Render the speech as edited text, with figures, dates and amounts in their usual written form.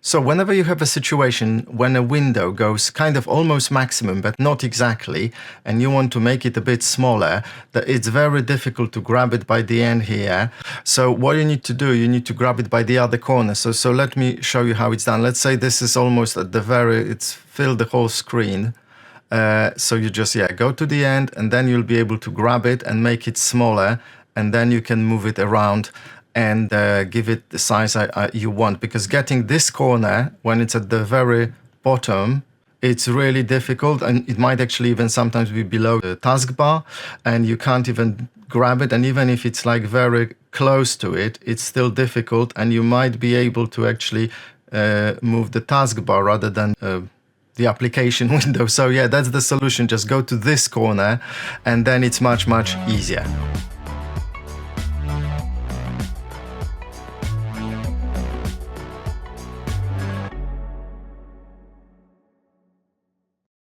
So whenever you have a situation when a window goes kind of almost maximum, but not exactly, and you want to make it a bit smaller, that it's very difficult to grab it by the end here. So what you need to do, you need to grab it by the other corner. So let me show you how it's done. Let's say this is almost at the it's filled the whole screen. So you just, go to the end, and then you'll be able to grab it and make it smaller, and then you can move it around and give it the size you want. Because getting this corner, when it's at the very bottom, it's really difficult, and it might actually even sometimes be below the taskbar, and you can't even grab it. And even if it's like very close to it, it's still difficult, and you might be able to actually move the taskbar rather than the application window. So yeah, that's the solution. Just go to this corner, and then it's much, much easier.